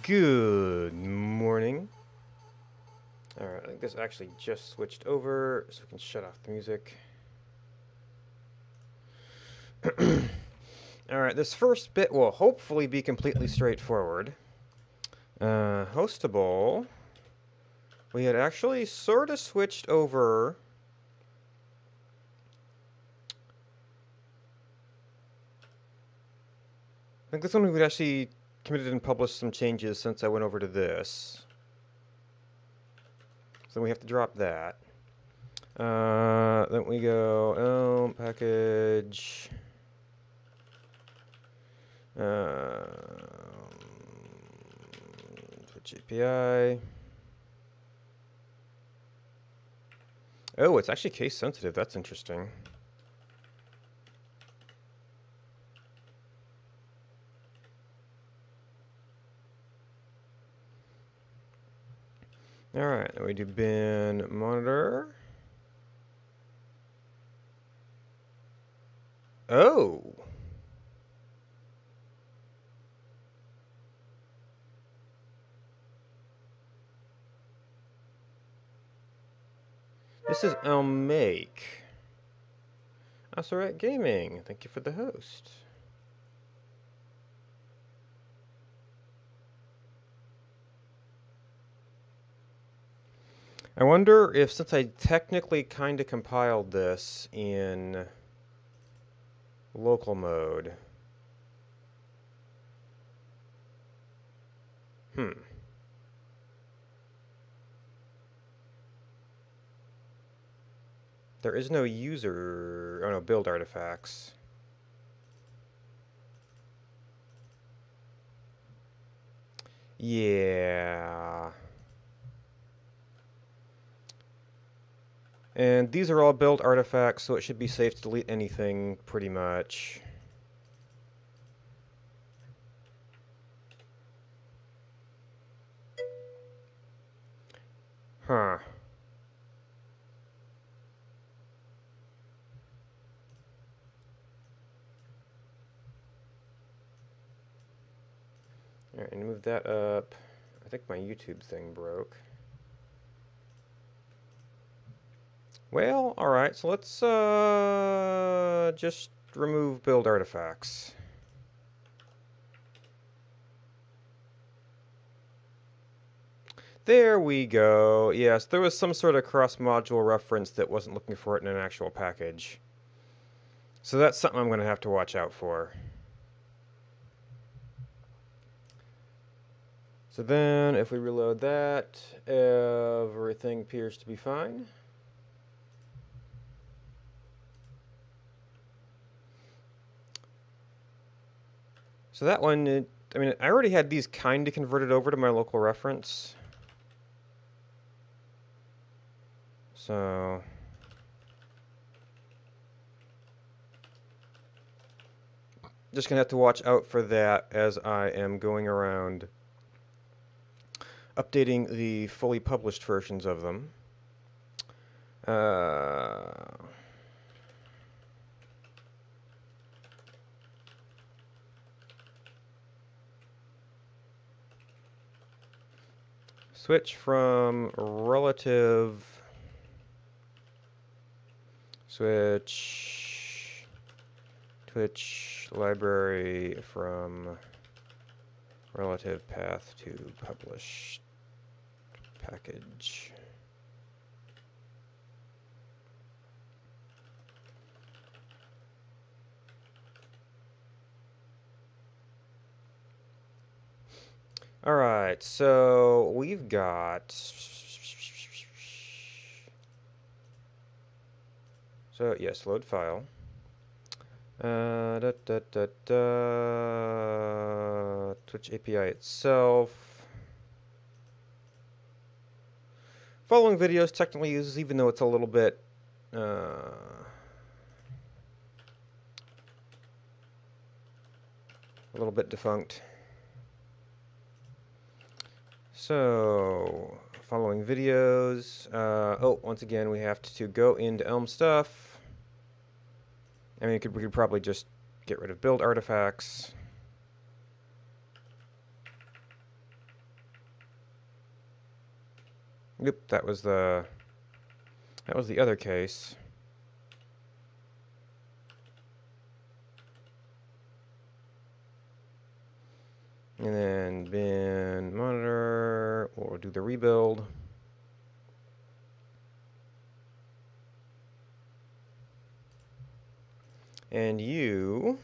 Good morning. Alright, I think this actually just switched over, so we can shut off the music. Alright, this first bit will hopefully be completely straightforward. Hostable. We had actually sort of switched over. I think this one we would actually committed and published some changes since I went over to this. So we have to drop that. Then we go package. Switch API. Oh, it's actually case sensitive. That's interesting. Alright, we do bin monitor. Oh! This is Elmake. That's alright, gaming. Thank you for the host. I wonder if, since I technically kind of compiled this in local mode. There is no user, oh no, build artifacts. Yeah. And these are all build artifacts, so it should be safe to delete anything, pretty much. Huh. Alright, and move that up. I think my YouTube thing broke. Well, alright, so let's just remove build artifacts. There we go. Yes, there was some sort of cross-module reference that wasn't looking for it in an actual package. So that's something I'm going to have to watch out for. So then, if we reload that, everything appears to be fine. So that one, I mean, I already had these kind of converted over to my local reference. So just gonna have to watch out for that as I am going around updating the fully published versions of them. Switch from relative, switch Twitch library from relative path to published package. All right, so we've got, so yes, load file. Twitch API itself. Following videos technically uses, even though it's a little bit defunct. So, following videos. Oh, once again, we have to go into Elm stuff. I mean, we could probably just get rid of build artifacts. Yep, that was the other case. And then bin monitor, we'll do the rebuild. And you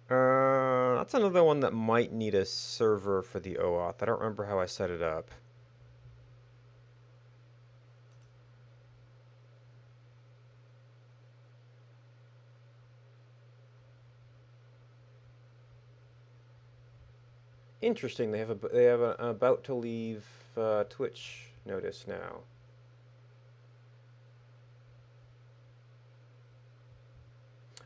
that's another one that might need a server for the OAuth. I don't remember how I set it up. Interesting. They have an about to leave Twitch notice now.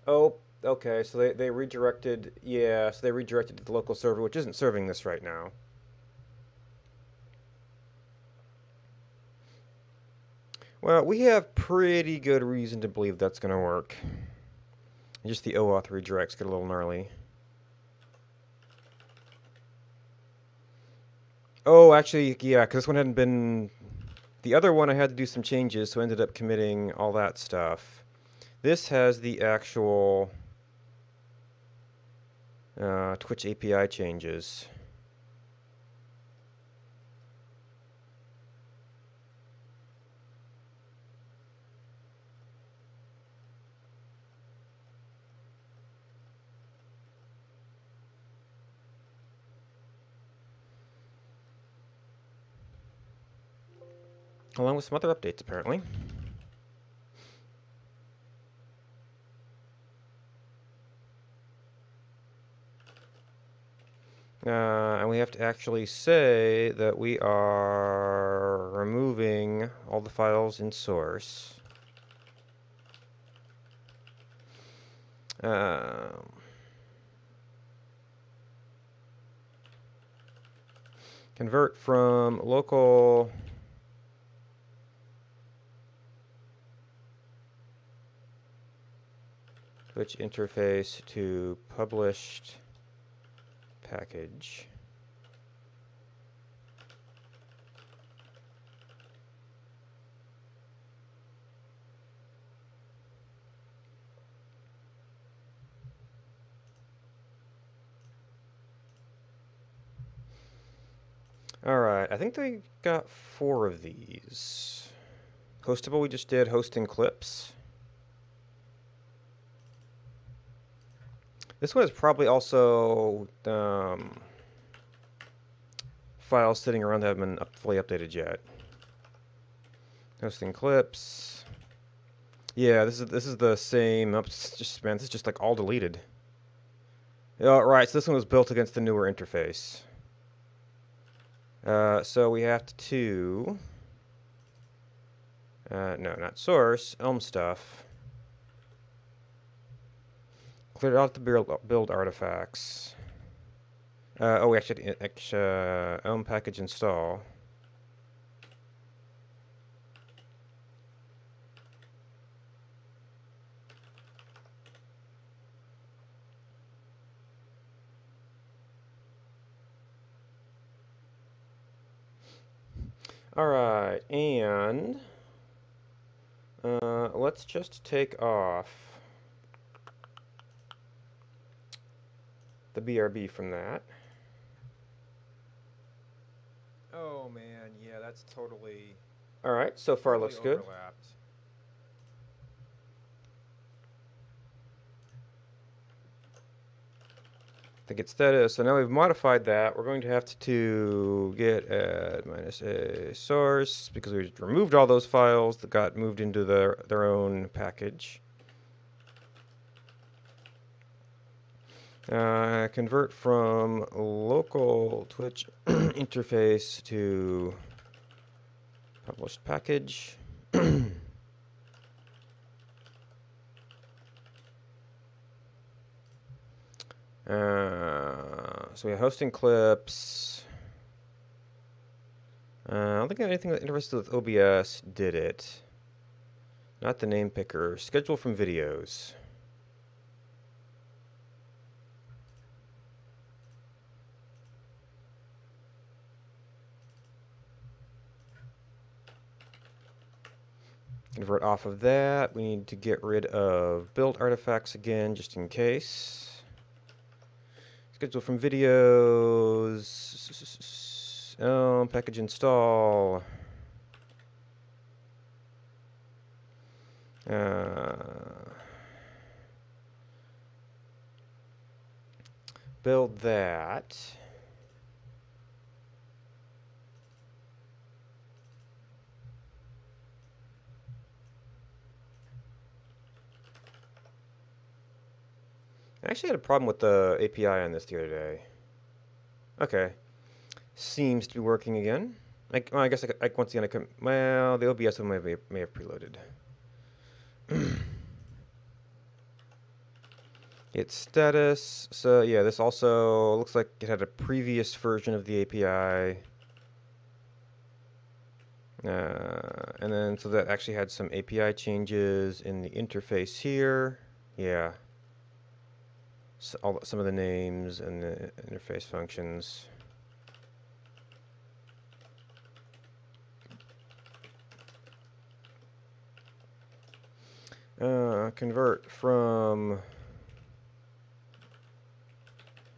Oh, okay. So they redirected. Yeah, so they redirected to the local server, which isn't serving this right now. Well, we have pretty good reason to believe that's going to work. Just the OAuth redirects get a little gnarly. Oh, actually, yeah, because this one hadn't been... The other one I had to do some changes, so I ended up committing all that stuff. This has the actual Twitch API changes. Along with some other updates, apparently. And we have to actually say that we are removing all the files in source. Convert from local Twitch interface to published package. Alright, I think they got 4 of these. Hostable we just did, hosting clips. This one is probably also files sitting around that haven't been fully updated yet. Hosting clips. Yeah, this is the same. It's just, man, this is just like all deleted. Right, so this one was built against the newer interface. So we have to no, not source, Elm stuff. Clear out the build artifacts. Oh, we actually Elm package install. All right, and let's just take off the BRB from that. Oh man, yeah, that's totally... All right, so far totally looks good. I think it's status. So now we've modified that. We're going to have to get add -a source because we removed all those files that got moved into their own package. Convert from local Twitch interface to published package. So we have hosting clips. I don't think anything that interested with OBS did it. Not the name picker. Schedule from videos. Convert off of that. We need to get rid of build artifacts again, just in case. Schedule from videos. Oh, package install. Build that. I actually had a problem with the API on this the other day. Okay. Seems to be working again. Well, I guess once again, well, the OBS one may have preloaded. Its status. So yeah, this also looks like it had a previous version of the API. And then, so that actually had some API changes in the interface here. Yeah. So some of the names and the interface functions. Convert from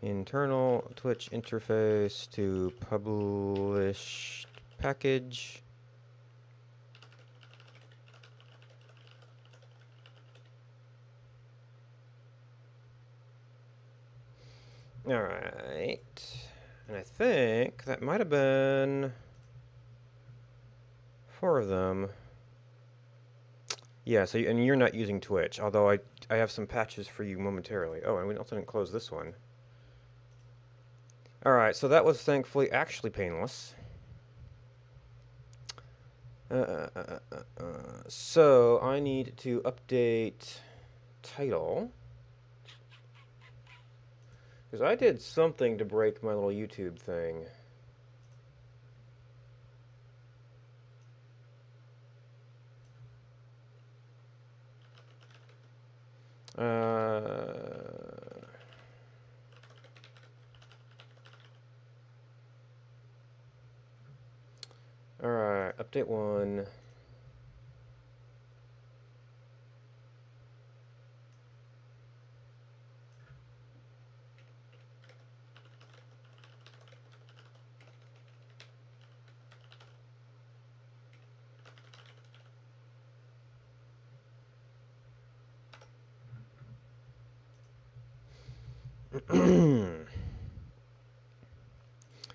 internal Twitch interface to published package. All right, and I think that might have been 4 of them. Yeah, so and you're not using Twitch, although I have some patches for you momentarily. Oh, and we also didn't close this one. All right, so that was thankfully actually painless. So I need to update title. Because I did something to break my little YouTube thing. Alright, update 1.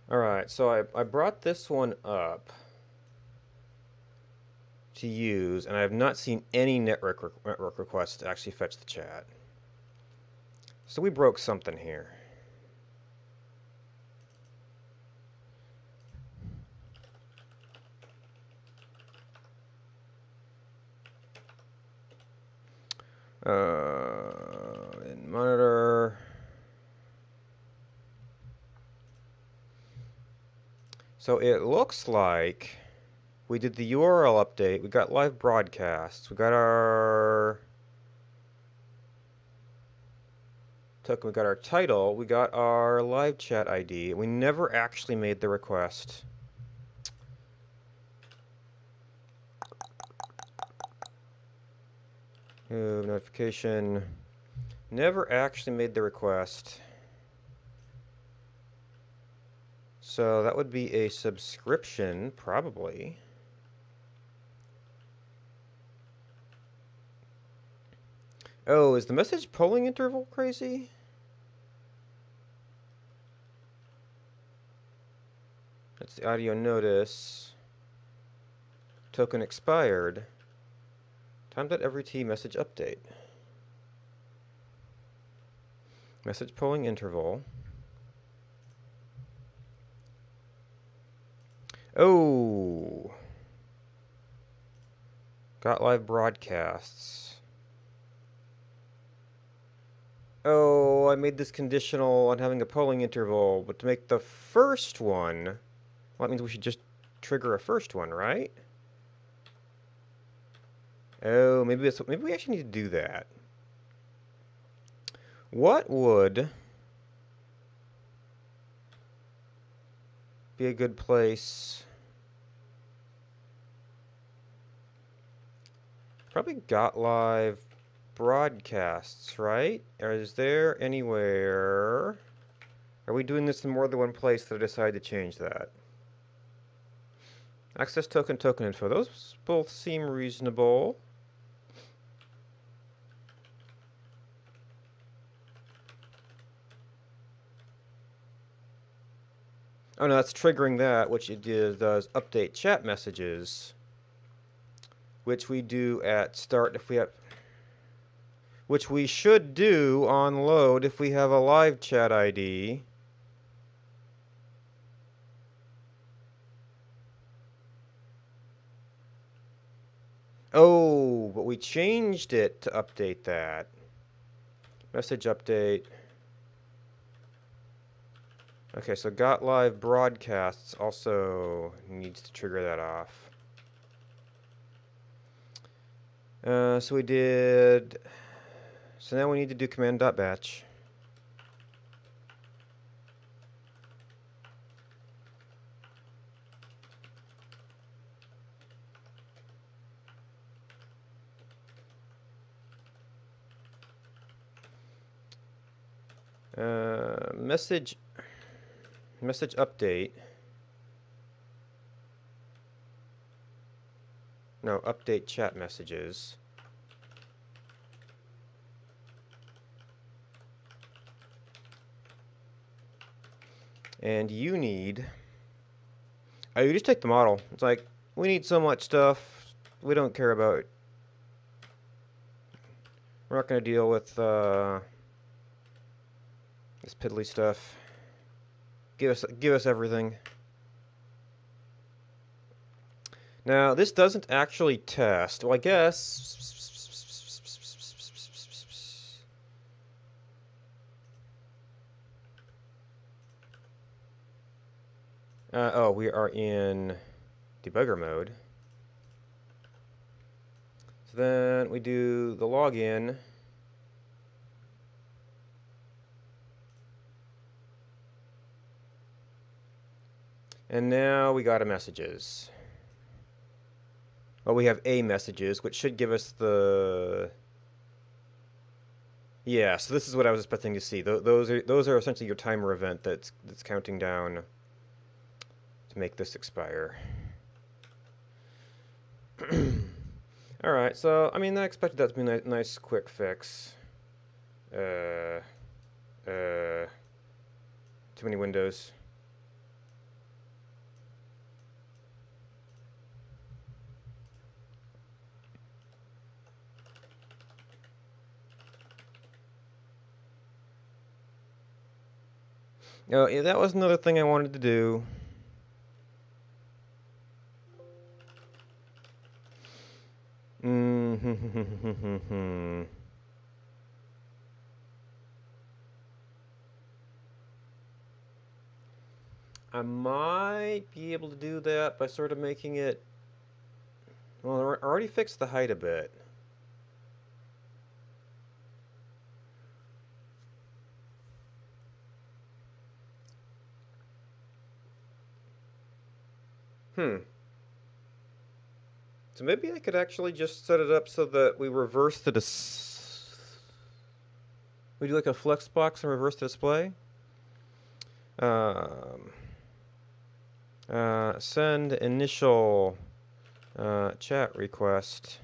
Alright, so I brought this one up to use, and I have not seen any network requests to actually fetch the chat. So we broke something here. In monitor. So it looks like we did the URL update. We got live broadcasts. We got our token. We got our title. We got our live chat ID. We never actually made the request. Notification. Never actually made the request. So that would be a subscription, probably. Oh, is the message polling interval crazy? That's the audio notice. Token expired. Time.everyt message update. Message polling interval. Oh. Got live broadcasts. Oh, I made this conditional on having a polling interval, but to make the first one, well, that means we should just trigger a first one, right? Oh, maybe we actually need to do that. What would be a good place probably got live broadcasts, right? Or is there anywhere? Are we doing this in more than one place that I decided to change that? Access token, token info. Those both seem reasonable. Oh no, that's triggering that, which it does update chat messages, which we do at start if we have, which we should do on load if we have a live chat ID. Oh, but we changed it to update that. Message update. Okay, so got live broadcasts also needs to trigger that off. So we did. So now we need to do command.batch. Message update. No, update chat messages. And you need. Oh, you just take the model. It's like, we need so much stuff. We don't care about. We're not going to deal with this piddly stuff. Give us everything. Now, this doesn't actually test. Well, I guess. Oh, we are in debugger mode. So then we do the login. And now we got a messages. Well, we have a messages, which should give us the. Yeah, so this is what I was expecting to see. Those are essentially your timer event that's counting down to make this expire. All right, so I mean I expected that to be a nice quick fix. Too many windows. Oh, yeah, that was another thing I wanted to do. I might be able to do that by sort of making it. Well, I already fixed the height a bit. So maybe I could actually just set it up so that we reverse the we do like a flex box and reverse the display. Send initial chat request.